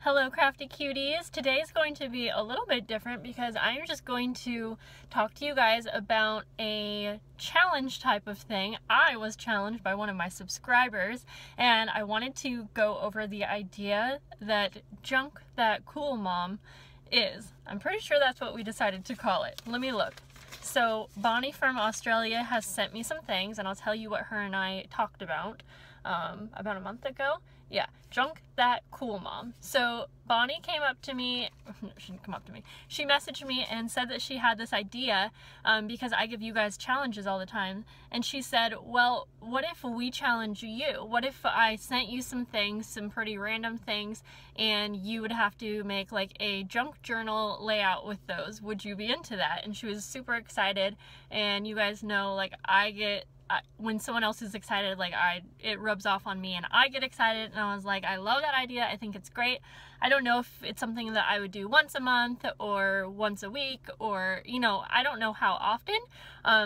Hello crafty cuties. Today is going to be a little bit different because I'm just going to talk to you guys about a challenge type of thing. I was challenged by one of my subscribers and I wanted to go over the idea that junk that cool mom is. I'm pretty sure that's what we decided to call it. Let me look. So Bonnie from Australia has sent me some things and I'll tell you what her and I talked about a month ago. Yeah, junk that cool mom. So Bonnie came up to me, she didn't come up to me, she messaged me and said that she had this idea because I give you guys challenges all the time, and she said, well, what if we challenge you? What if I sent you some things, some pretty random things, and you would have to make like a junk journal layout with those? Would you be into that? And she was super excited, and you guys know, like, when someone else is excited, like it rubs off on me and I get excited, and I was like, I love that idea. I think it's great. I don't know if it's something that I would do once a month or once a week, or, you know, I don't know how often,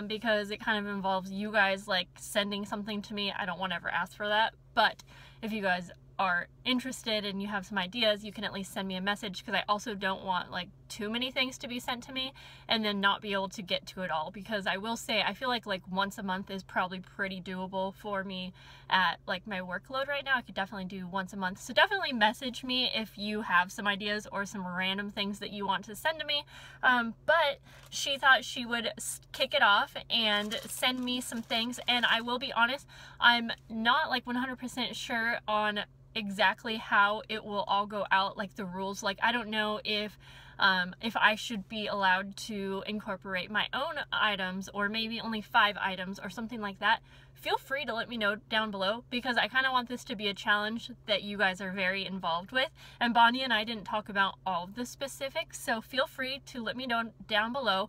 because it kind of involves you guys like sending something to me. I don't want to ever ask for that, but if you guys are interested and you have some ideas, you can at least send me a message, because I also don't want like too many things to be sent to me and then not be able to get to it all, because I will say I feel like once a month is probably pretty doable for me at like my workload right now. I could definitely do once a month, so definitely message me if you have some ideas or some random things that you want to send to me. But she thought she would kick it off and send me some things, and I will be honest, I'm not like 100% sure on exactly how it will all go out, like the rules. Like, I don't know if I should be allowed to incorporate my own items, or maybe only 5 items or something like that. Feel free to let me know down below, because I kind of want this to be a challenge that you guys are very involved with, and Bonnie and I didn't talk about all of the specifics, so feel free to let me know down below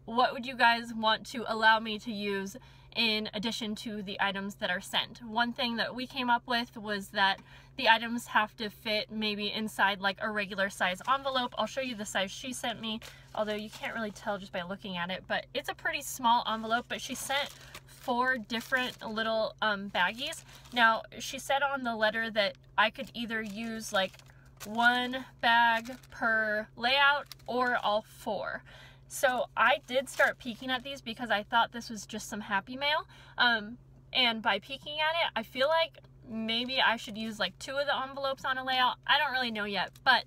what would you guys want to allow me to use in addition to the items that are sent. One thing that we came up with was that the items have to fit maybe inside like a regular size envelope. I'll show you the size she sent me, although you can't really tell just by looking at it, but it's a pretty small envelope. But she sent 4 different little baggies. Now, she said on the letter that I could either use like 1 bag per layout or all 4. So I did start peeking at these because I thought this was just some happy mail, and by peeking at it, I feel like maybe I should use like 2 of the envelopes on a layout. I don't really know yet, but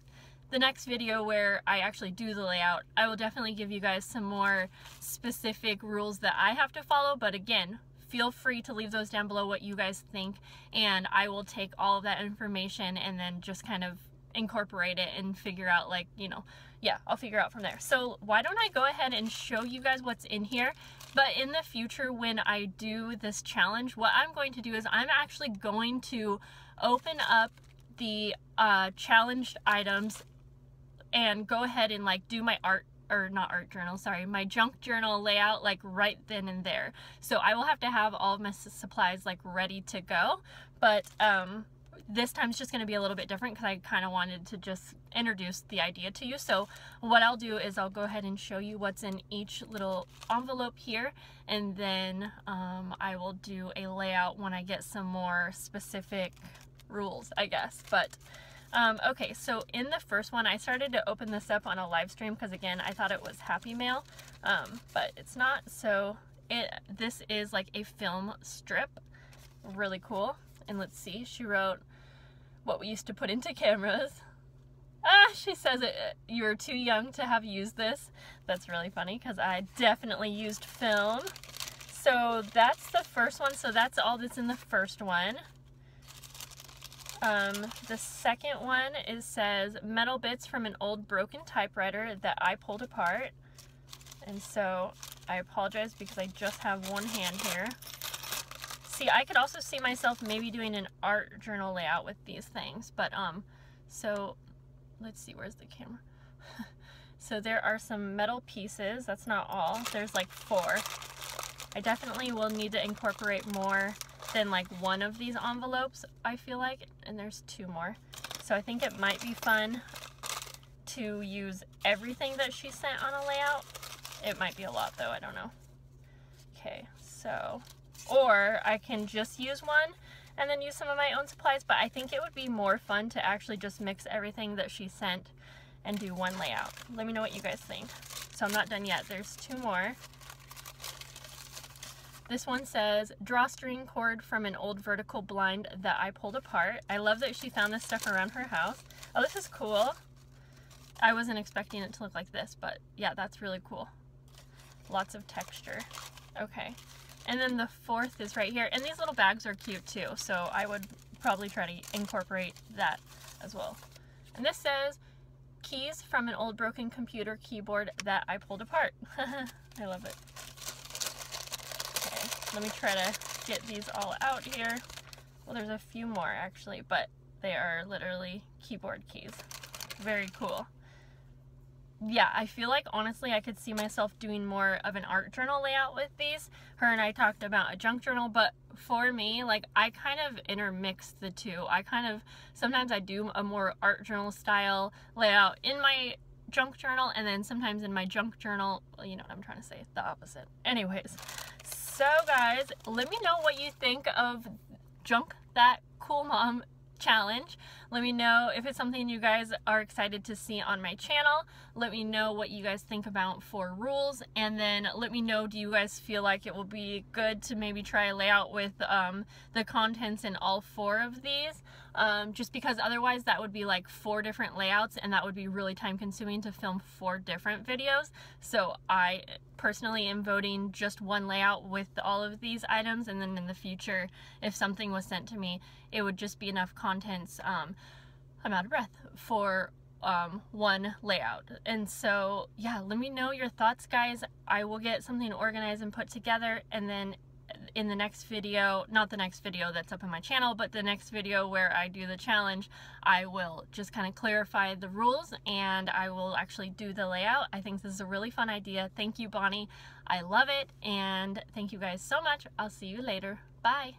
the next video where I actually do the layout, I will definitely give you guys some more specific rules that I have to follow. But again, feel free to leave those down below, what you guys think, and I will take all of that information and then just kind of incorporate it and figure out, like, you know, yeah, I'll figure out from there. So why don't I go ahead and show you guys what's in here. But in the future, when I do this challenge, what I'm going to do is I'm actually going to open up the challenged items and go ahead and like do my my junk journal layout like right then and there. So I will have to have all of my supplies like ready to go, but this time it's just going to be a little bit different because I kind of wanted to just introduce the idea to you. So what I'll do is I'll go ahead and show you what's in each little envelope here, and then I will do a layout when I get some more specific rules, I guess. But okay, so in the first one, I started to open this up on a live stream because, again, I thought it was happy mail, but it's not. So this is like a film strip, really cool. And let's see, she wrote what we used to put into cameras. She says you're too young to have used this. That's really funny because I definitely used film. So that's the first one. So that's all that's in the first one. The second one says metal bits from an old broken typewriter that I pulled apart. And so I apologize because I just have one hand here. See, I could also see myself maybe doing an art journal layout with these things, but so let's see, where's the camera? So there are some metal pieces. That's not all. There's like 4. I definitely will need to incorporate more than like 1 of these envelopes, I feel like, and there's 2 more. So I think it might be fun to use everything that she sent on a layout. It might be a lot though, I don't know. Okay, so, or I can just use 1 and then use some of my own supplies, but I think it would be more fun to actually just mix everything that she sent and do one layout. Let me know what you guys think. So I'm not done yet. There's 2 more. This one says, drawstring cord from an old vertical blind that I pulled apart. I love that she found this stuff around her house. Oh, this is cool. I wasn't expecting it to look like this, but yeah, that's really cool. Lots of texture. Okay. And then the 4th is right here. And these little bags are cute too, so I would probably try to incorporate that as well. And this says, keys from an old broken computer keyboard that I pulled apart. I love it. Let me try to get these all out here. Well, there's a few more actually, but they are literally keyboard keys. Very cool. Yeah, I feel like honestly I could see myself doing more of an art journal layout with these. Her and I talked about a junk journal, but for me, like, I kind of intermix the two. Sometimes I do a more art journal style layout in my junk journal, and then sometimes in my junk journal, you know what I'm trying to say, the opposite. Anyways. So guys, let me know what you think of Junk That Cool Mom challenge. Let me know if it's something you guys are excited to see on my channel. Let me know what you guys think about for rules, and then let me know, do you guys feel like it will be good to maybe try a layout with the contents in all 4 of these, just because otherwise that would be like 4 different layouts, and that would be really time consuming to film 4 different videos. So I personally am voting just one layout with all of these items, and then in the future, if something was sent to me, it would just be enough contents, I'm out of breath, for one layout. And so yeah, let me know your thoughts, guys. I will get something organized and put together, and then in the next video, not the next video that's up on my channel, but the next video where I do the challenge, I will just kind of clarify the rules, and I will actually do the layout. I think this is a really fun idea. Thank you, Bonnie. I love it, and thank you guys so much. I'll see you later. Bye.